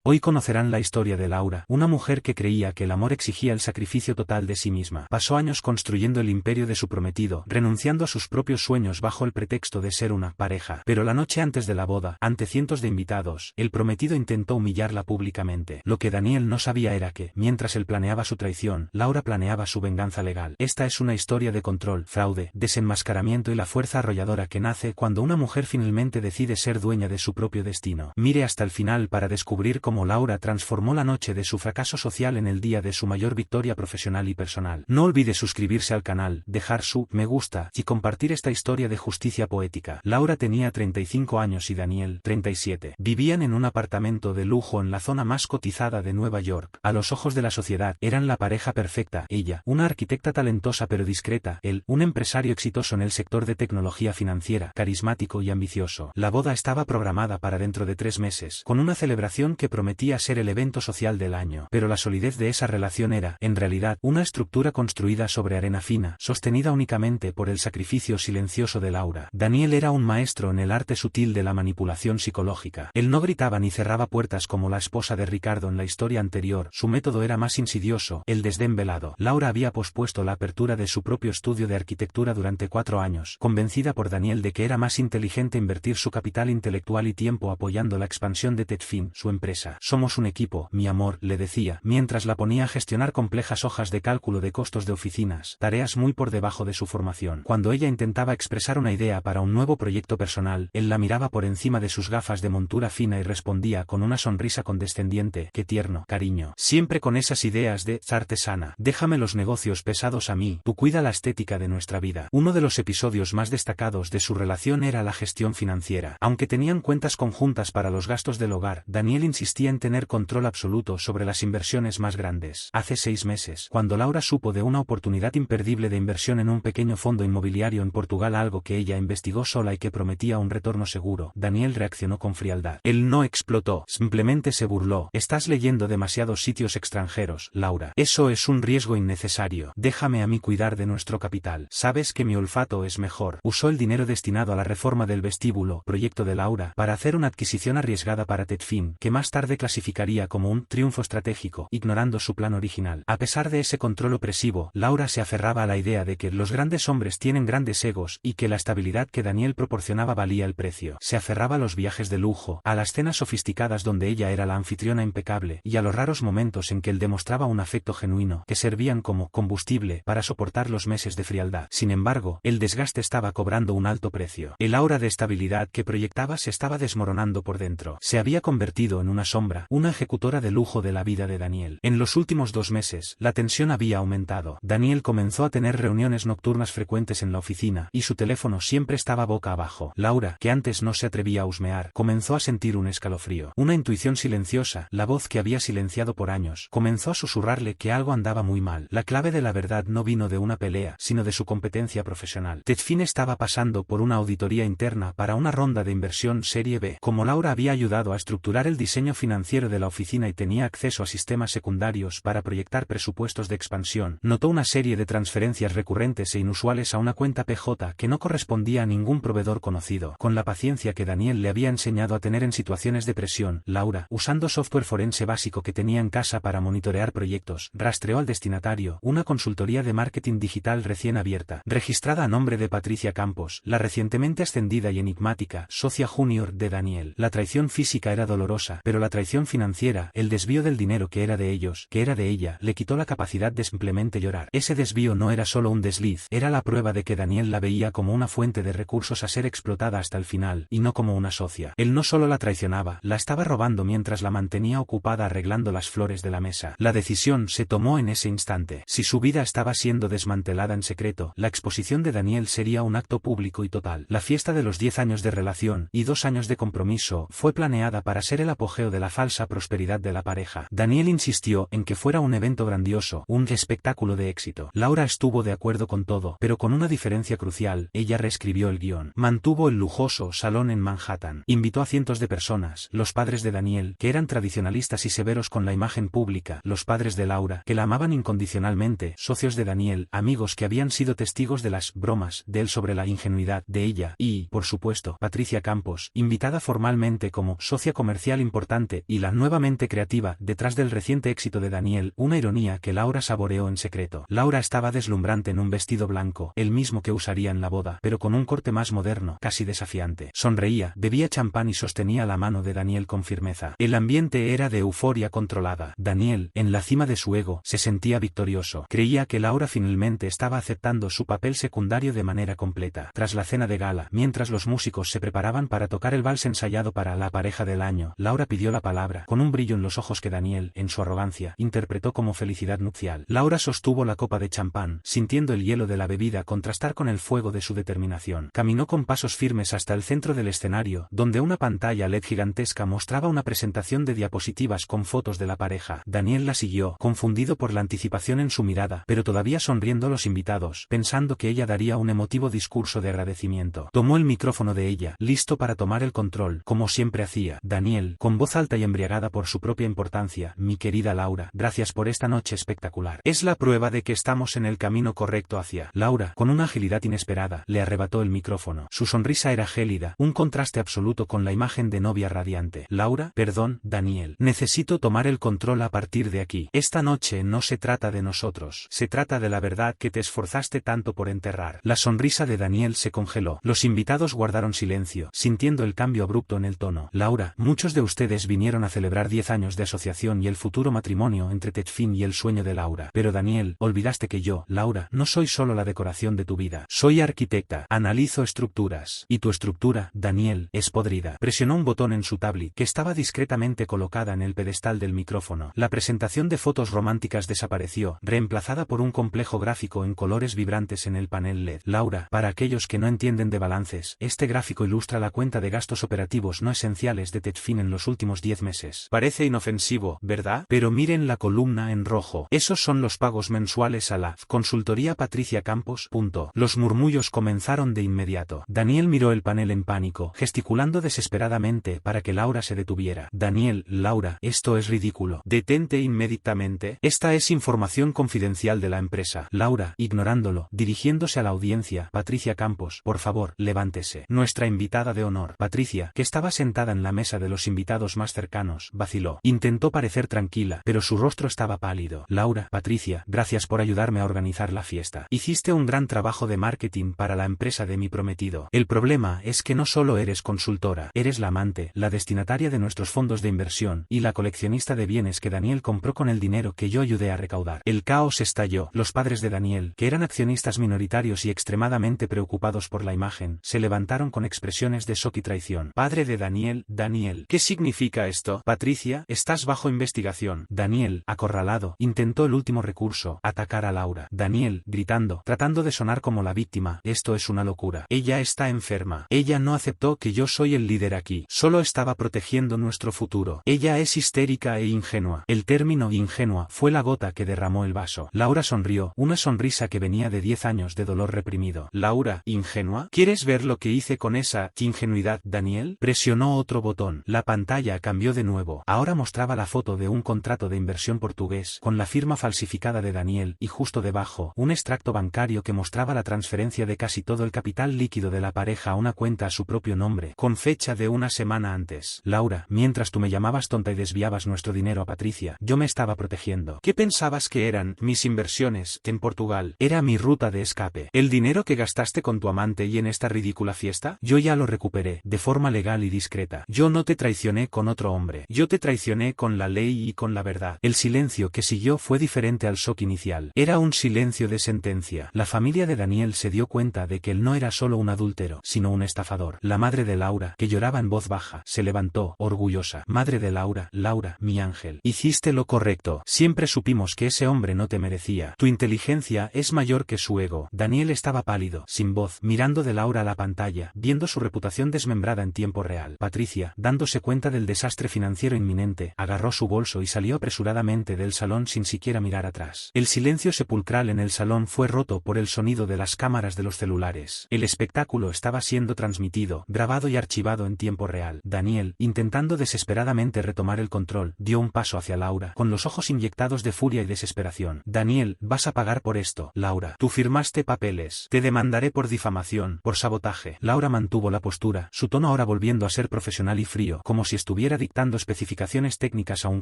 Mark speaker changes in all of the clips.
Speaker 1: Hoy conocerán la historia de Laura, una mujer que creía que el amor exigía el sacrificio total de sí misma. Pasó años construyendo el imperio de su prometido, renunciando a sus propios sueños bajo el pretexto de ser una pareja. Pero la noche antes de la boda, ante cientos de invitados, el prometido intentó humillarla públicamente. Lo que Daniel no sabía era que, mientras él planeaba su traición, Laura planeaba su venganza legal. Esta es una historia de control, fraude, desenmascaramiento y la fuerza arrolladora que nace cuando una mujer finalmente decide ser dueña de su propio destino. Mire hasta el final para descubrir cómo Laura transformó la noche de su fracaso social en el día de su mayor victoria profesional y personal. No olvide suscribirse al canal, dejar su me gusta y compartir esta historia de justicia poética. Laura tenía 35 años y Daniel, 37. Vivían en un apartamento de lujo en la zona más cotizada de Nueva York. A los ojos de la sociedad, eran la pareja perfecta. Ella, una arquitecta talentosa pero discreta. Él, un empresario exitoso en el sector de tecnología financiera, carismático y ambicioso. La boda estaba programada para dentro de 3 meses, con una celebración que prometía ser el evento social del año. Pero la solidez de esa relación era, en realidad, una estructura construida sobre arena fina, sostenida únicamente por el sacrificio silencioso de Laura. Daniel era un maestro en el arte sutil de la manipulación psicológica. Él no gritaba ni cerraba puertas como la esposa de Ricardo en la historia anterior. Su método era más insidioso, el desdén velado. Laura había pospuesto la apertura de su propio estudio de arquitectura durante 4 años, convencida por Daniel de que era más inteligente invertir su capital intelectual y tiempo apoyando la expansión de Tetfin, su empresa. Somos un equipo, mi amor, le decía, mientras la ponía a gestionar complejas hojas de cálculo de costos de oficinas, tareas muy por debajo de su formación. Cuando ella intentaba expresar una idea para un nuevo proyecto personal, él la miraba por encima de sus gafas de montura fina y respondía con una sonrisa condescendiente: qué tierno, cariño. Siempre con esas ideas de artesana. Déjame los negocios pesados a mí, tú cuida la estética de nuestra vida. Uno de los episodios más destacados de su relación era la gestión financiera. Aunque tenían cuentas conjuntas para los gastos del hogar, Daniel insistía en tener control absoluto sobre las inversiones más grandes. Hace 6 meses, cuando Laura supo de una oportunidad imperdible de inversión en un pequeño fondo inmobiliario en Portugal, algo que ella investigó sola y que prometía un retorno seguro, Daniel reaccionó con frialdad. Él no explotó, simplemente se burló. Estás leyendo demasiados sitios extranjeros, Laura. Eso es un riesgo innecesario. Déjame a mí cuidar de nuestro capital. Sabes que mi olfato es mejor. Usó el dinero destinado a la reforma del vestíbulo, proyecto de Laura, para hacer una adquisición arriesgada para Tetfin, que más tarde clasificaría como un triunfo estratégico, ignorando su plan original. A pesar de ese control opresivo, Laura se aferraba a la idea de que los grandes hombres tienen grandes egos y que la estabilidad que Daniel proporcionaba valía el precio. Se aferraba a los viajes de lujo, a las cenas sofisticadas donde ella era la anfitriona impecable, y a los raros momentos en que él demostraba un afecto genuino, que servían como combustible para soportar los meses de frialdad. Sin embargo, el desgaste estaba cobrando un alto precio. El aura de estabilidad que proyectaba se estaba desmoronando por dentro. Se había convertido en una sombra, una ejecutora de lujo de la vida de Daniel. En los últimos 2 meses, la tensión había aumentado. Daniel comenzó a tener reuniones nocturnas frecuentes en la oficina, y su teléfono siempre estaba boca abajo. Laura, que antes no se atrevía a husmear, comenzó a sentir un escalofrío. Una intuición silenciosa, la voz que había silenciado por años, comenzó a susurrarle que algo andaba muy mal. La clave de la verdad no vino de una pelea, sino de su competencia profesional. Tetfin estaba pasando por una auditoría interna para una ronda de inversión Serie B. Como Laura había ayudado a estructurar el diseño financiero de la oficina y tenía acceso a sistemas secundarios para proyectar presupuestos de expansión, notó una serie de transferencias recurrentes e inusuales a una cuenta PJ que no correspondía a ningún proveedor conocido. Con la paciencia que Daniel le había enseñado a tener en situaciones de presión, Laura, usando software forense básico que tenía en casa para monitorear proyectos, rastreó al destinatario, una consultoría de marketing digital recién abierta, registrada a nombre de Patricia Campos, la recientemente ascendida y enigmática socia junior de Daniel. La traición física era dolorosa, pero la traición financiera, el desvío del dinero que era de ellos, que era de ella, le quitó la capacidad de simplemente llorar. Ese desvío no era solo un desliz, era la prueba de que Daniel la veía como una fuente de recursos a ser explotada hasta el final, y no como una socia. Él no solo la traicionaba, la estaba robando mientras la mantenía ocupada arreglando las flores de la mesa. La decisión se tomó en ese instante. Si su vida estaba siendo desmantelada en secreto, la exposición de Daniel sería un acto público y total. La fiesta de los 10 años de relación y 2 años de compromiso fue planeada para ser el apogeo de la falsa prosperidad de la pareja. Daniel insistió en que fuera un evento grandioso, un espectáculo de éxito. Laura estuvo de acuerdo con todo, pero con una diferencia crucial: ella reescribió el guión. Mantuvo el lujoso salón en Manhattan. Invitó a cientos de personas: los padres de Daniel, que eran tradicionalistas y severos con la imagen pública; los padres de Laura, que la amaban incondicionalmente; socios de Daniel, amigos que habían sido testigos de las bromas de él sobre la ingenuidad de ella; y, por supuesto, Patricia Campos, invitada formalmente como socia comercial importante dulce y la nuevamente creativa detrás del reciente éxito de Daniel, una ironía que Laura saboreó en secreto. Laura estaba deslumbrante en un vestido blanco, el mismo que usaría en la boda, pero con un corte más moderno, casi desafiante. Sonreía, bebía champán y sostenía la mano de Daniel con firmeza. El ambiente era de euforia controlada. Daniel, en la cima de su ego, se sentía victorioso. Creía que Laura finalmente estaba aceptando su papel secundario de manera completa. Tras la cena de gala, mientras los músicos se preparaban para tocar el vals ensayado para la pareja del año, Laura pidió la palabra, con un brillo en los ojos que Daniel, en su arrogancia, interpretó como felicidad nupcial. Laura sostuvo la copa de champán, sintiendo el hielo de la bebida contrastar con el fuego de su determinación. Caminó con pasos firmes hasta el centro del escenario, donde una pantalla LED gigantesca mostraba una presentación de diapositivas con fotos de la pareja. Daniel la siguió, confundido por la anticipación en su mirada, pero todavía sonriendo a los invitados, pensando que ella daría un emotivo discurso de agradecimiento. Tomó el micrófono de ella, listo para tomar el control, como siempre hacía. Daniel, con voz alta y embriagada por su propia importancia: mi querida Laura, gracias por esta noche espectacular. Es la prueba de que estamos en el camino correcto hacia. Laura, con una agilidad inesperada, le arrebató el micrófono. Su sonrisa era gélida, un contraste absoluto con la imagen de novia radiante. Laura, perdón, Daniel. Necesito tomar el control a partir de aquí. Esta noche no se trata de nosotros. Se trata de la verdad que te esforzaste tanto por enterrar. La sonrisa de Daniel se congeló. Los invitados guardaron silencio, sintiendo el cambio abrupto en el tono. Laura, muchos de ustedes vinieron a celebrar 10 años de asociación y el futuro matrimonio entre Techfin y el sueño de Laura. Pero Daniel, olvidaste que yo, Laura, no soy solo la decoración de tu vida. Soy arquitecta. Analizo estructuras. Y tu estructura, Daniel, es podrida. Presionó un botón en su tablet, que estaba discretamente colocada en el pedestal del micrófono. La presentación de fotos románticas desapareció, reemplazada por un complejo gráfico en colores vibrantes en el panel LED. Laura, para aquellos que no entienden de balances, este gráfico ilustra la cuenta de gastos operativos no esenciales de Techfin en los últimos 10 meses. Parece inofensivo, ¿verdad? Pero miren la columna en rojo. Esos son los pagos mensuales a la consultoría Patricia Campos. Los murmullos comenzaron de inmediato. Daniel miró el panel en pánico, gesticulando desesperadamente para que Laura se detuviera. Daniel, Laura, esto es ridículo. Detente inmediatamente. Esta es información confidencial de la empresa. Laura, ignorándolo, dirigiéndose a la audiencia: Patricia Campos, por favor, levántese. Nuestra invitada de honor. Patricia, que estaba sentada en la mesa de los invitados más cercanos, vaciló. Intentó parecer tranquila, pero su rostro estaba pálido. Laura, Patricia, gracias por ayudarme a organizar la fiesta. Hiciste un gran trabajo de marketing para la empresa de mi prometido. El problema es que no solo eres consultora, eres la amante, la destinataria de nuestros fondos de inversión, y la coleccionista de bienes que Daniel compró con el dinero que yo ayudé a recaudar. El caos estalló. Los padres de Daniel, que eran accionistas minoritarios y extremadamente preocupados por la imagen, se levantaron con expresiones de shock y traición. Padre de Daniel, Daniel, ¿qué significa esto? Patricia, estás bajo investigación. Daniel, acorralado, intentó el último recurso: atacar a Laura. Daniel, gritando, tratando de sonar como la víctima: esto es una locura. Ella está enferma. Ella no aceptó que yo soy el líder aquí. Solo estaba protegiendo nuestro futuro. Ella es histérica e ingenua. El término ingenua fue la gota que derramó el vaso. Laura sonrió, una sonrisa que venía de 10 años de dolor reprimido. Laura, ¿ingenua? ¿Quieres ver lo que hice con esa ingenuidad, Daniel? Presionó otro botón. La pantalla cambió de nuevo. Ahora mostraba la foto de un contrato de inversión portugués, con la firma falsificada de Daniel, y justo debajo, un extracto bancario que mostraba la transferencia de casi todo el capital líquido de la pareja a una cuenta a su propio nombre, con fecha de una semana antes. Laura, mientras tú me llamabas tonta y desviabas nuestro dinero a Patricia, yo me estaba protegiendo. ¿Qué pensabas que eran mis inversiones en Portugal? Era mi ruta de escape. ¿El dinero que gastaste con tu amante y en esta ridícula fiesta? Yo ya lo recuperé, de forma legal y discreta. Yo no te traicioné con otro hombre. Yo te traicioné con la ley y con la verdad. El silencio que siguió fue diferente al shock inicial. Era un silencio de sentencia. La familia de Daniel se dio cuenta de que él no era solo un adúltero, sino un estafador. La madre de Laura, que lloraba en voz baja, se levantó, orgullosa. Madre de Laura, Laura, mi ángel. Hiciste lo correcto. Siempre supimos que ese hombre no te merecía. Tu inteligencia es mayor que su ego. Daniel estaba pálido, sin voz, mirando de Laura a la pantalla, viendo su reputación desmembrada en tiempo real. Patricia, dándose cuenta del desastre financiero inminente, agarró su bolso y salió apresuradamente del salón sin siquiera mirar atrás. El silencio sepulcral en el salón fue roto por el sonido de las cámaras de los celulares. El espectáculo estaba siendo transmitido, grabado y archivado en tiempo real. Daniel, intentando desesperadamente retomar el control, dio un paso hacia Laura, con los ojos inyectados de furia y desesperación. Daniel, vas a pagar por esto. Laura, tú firmaste papeles. Te demandaré por difamación, por sabotaje. Laura mantuvo la postura, su tono ahora volviendo a ser profesional y frío, como si estuviera estuviera dictando especificaciones técnicas a un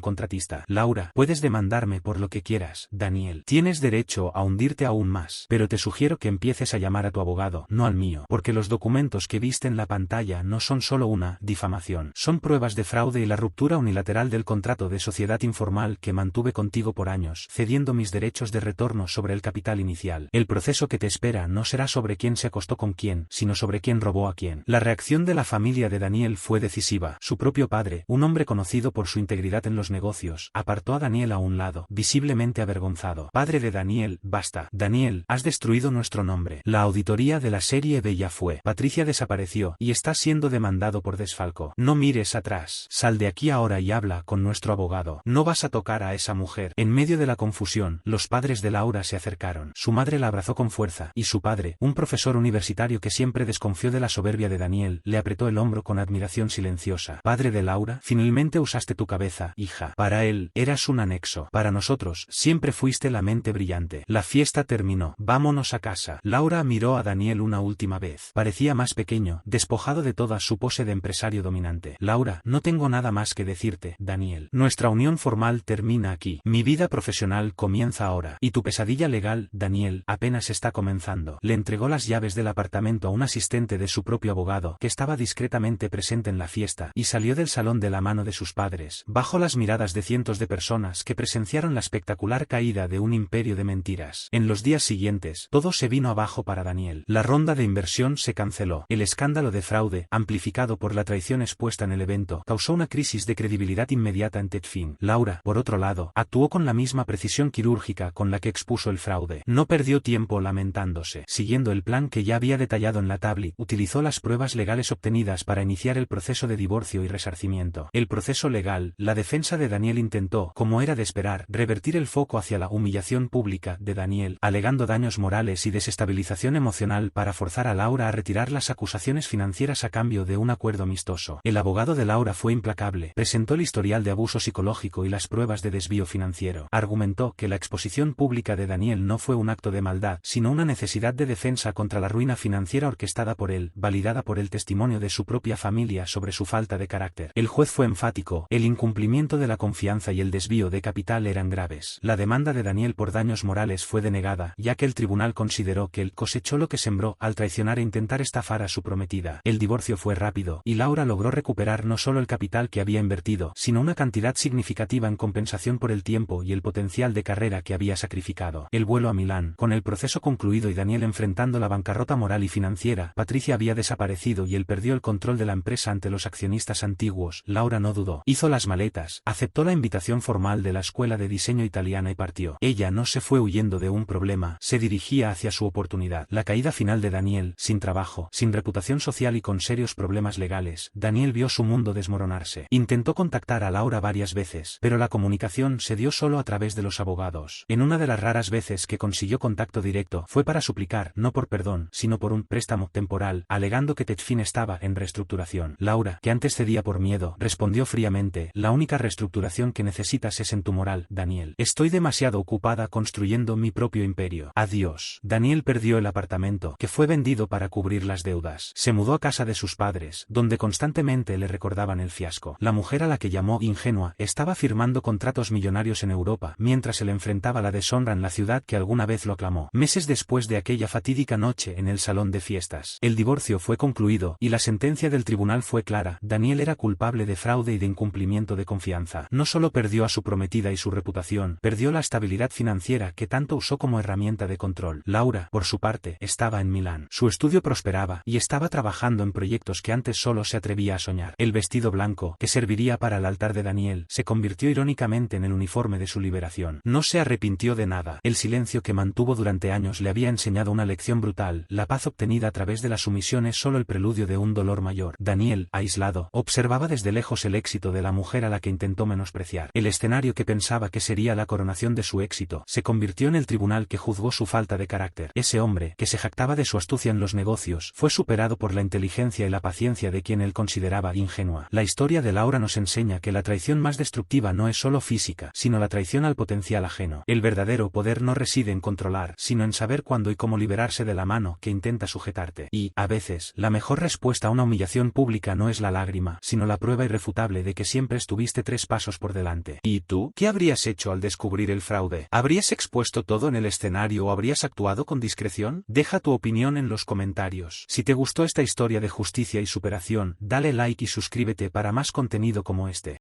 Speaker 1: contratista. Laura, puedes demandarme por lo que quieras, Daniel. Tienes derecho a hundirte aún más, pero te sugiero que empieces a llamar a tu abogado, no al mío, porque los documentos que viste en la pantalla no son solo una difamación, son pruebas de fraude y la ruptura unilateral del contrato de sociedad informal que mantuve contigo por años, cediendo mis derechos de retorno sobre el capital inicial. El proceso que te espera no será sobre quién se acostó con quién, sino sobre quién robó a quién. La reacción de la familia de Daniel fue decisiva. Su propio padre, un hombre conocido por su integridad en los negocios, apartó a Daniel a un lado, visiblemente avergonzado. Padre de Daniel, basta. Daniel, has destruido nuestro nombre. La auditoría de la serie B ya fue. Patricia desapareció y está siendo demandado por desfalco. No mires atrás. Sal de aquí ahora y habla con nuestro abogado. No vas a tocar a esa mujer. En medio de la confusión, los padres de Laura se acercaron. Su madre la abrazó con fuerza, y su padre, un profesor universitario que siempre desconfió de la soberbia de Daniel, le apretó el hombro con admiración silenciosa. Padre de Laura, finalmente usaste tu cabeza, hija. Para él, eras un anexo. Para nosotros, siempre fuiste la mente brillante. La fiesta terminó. Vámonos a casa. Laura miró a Daniel una última vez. Parecía más pequeño, despojado de toda su pose de empresario dominante. Laura, no tengo nada más que decirte, Daniel. Nuestra unión formal termina aquí. Mi vida profesional comienza ahora. Y tu pesadilla legal, Daniel, apenas está comenzando. Le entregó las llaves del apartamento a un asistente de su propio abogado, que estaba discretamente presente en la fiesta, y salió del salón de la mano de sus padres, bajo las miradas de cientos de personas que presenciaron la espectacular caída de un imperio de mentiras. En los días siguientes, todo se vino abajo para Daniel. La ronda de inversión se canceló. El escándalo de fraude, amplificado por la traición expuesta en el evento, causó una crisis de credibilidad inmediata en Techfin. Laura, por otro lado, actuó con la misma precisión quirúrgica con la que expuso el fraude. No perdió tiempo lamentándose. Siguiendo el plan que ya había detallado en la tablet, utilizó las pruebas legales obtenidas para iniciar el proceso de divorcio y resarcimiento. El proceso legal, la defensa de Daniel intentó, como era de esperar, revertir el foco hacia la humillación pública de Daniel, alegando daños morales y desestabilización emocional para forzar a Laura a retirar las acusaciones financieras a cambio de un acuerdo amistoso. El abogado de Laura fue implacable. Presentó el historial de abuso psicológico y las pruebas de desvío financiero. Argumentó que la exposición pública de Daniel no fue un acto de maldad, sino una necesidad de defensa contra la ruina financiera orquestada por él, validada por el testimonio de su propia familia sobre su falta de carácter. El juez fue enfático: el incumplimiento de la confianza y el desvío de capital eran graves. La demanda de Daniel por daños morales fue denegada, ya que el tribunal consideró que él cosechó lo que sembró al traicionar e intentar estafar a su prometida. El divorcio fue rápido, y Laura logró recuperar no solo el capital que había invertido, sino una cantidad significativa en compensación por el tiempo y el potencial de carrera que había sacrificado. El vuelo a Milán, con el proceso concluido y Daniel enfrentando la bancarrota moral y financiera, Patricia había desaparecido y él perdió el control de la empresa ante los accionistas antiguos. Laura no dudó. Hizo las maletas, aceptó la invitación formal de la escuela de diseño italiana y partió. Ella no se fue huyendo de un problema, se dirigía hacia su oportunidad. La caída final de Daniel, sin trabajo, sin reputación social y con serios problemas legales, Daniel vio su mundo desmoronarse. Intentó contactar a Laura varias veces, pero la comunicación se dio solo a través de los abogados. En una de las raras veces que consiguió contacto directo, fue para suplicar, no por perdón, sino por un préstamo temporal, alegando que Techfin estaba en reestructuración. Laura, que antes cedía por miedo, respondió fríamente: la única reestructuración que necesitas es en tu moral, Daniel. Estoy demasiado ocupada construyendo mi propio imperio. Adiós. Daniel perdió el apartamento, que fue vendido para cubrir las deudas. Se mudó a casa de sus padres, donde constantemente le recordaban el fiasco. La mujer a la que llamó ingenua estaba firmando contratos millonarios en Europa, mientras él enfrentaba la deshonra en la ciudad que alguna vez lo aclamó. Meses después de aquella fatídica noche en el salón de fiestas, el divorcio fue concluido, y la sentencia del tribunal fue clara: Daniel era culpable de fraude y de incumplimiento de confianza. No solo perdió a su prometida y su reputación, perdió la estabilidad financiera que tanto usó como herramienta de control. Laura, por su parte, estaba en Milán. Su estudio prosperaba, y estaba trabajando en proyectos que antes solo se atrevía a soñar. El vestido blanco, que serviría para el altar de Daniel, se convirtió irónicamente en el uniforme de su liberación. No se arrepintió de nada. El silencio que mantuvo durante años le había enseñado una lección brutal: la paz obtenida a través de la sumisión es solo el preludio de un dolor mayor. Daniel, aislado, observaba desde lejos el éxito de la mujer a la que intentó menospreciar. El escenario que pensaba que sería la coronación de su éxito, se convirtió en el tribunal que juzgó su falta de carácter. Ese hombre, que se jactaba de su astucia en los negocios, fue superado por la inteligencia y la paciencia de quien él consideraba ingenua. La historia de Laura nos enseña que la traición más destructiva no es solo física, sino la traición al potencial ajeno. El verdadero poder no reside en controlar, sino en saber cuándo y cómo liberarse de la mano que intenta sujetarte. Y, a veces, la mejor respuesta a una humillación pública no es la lágrima, sino la prueba irrefutable de que siempre estuviste 3 pasos por delante. ¿Y tú? ¿Qué habrías hecho al descubrir el fraude? ¿Habrías expuesto todo en el escenario o habrías actuado con discreción? Deja tu opinión en los comentarios. Si te gustó esta historia de justicia y superación, dale like y suscríbete para más contenido como este.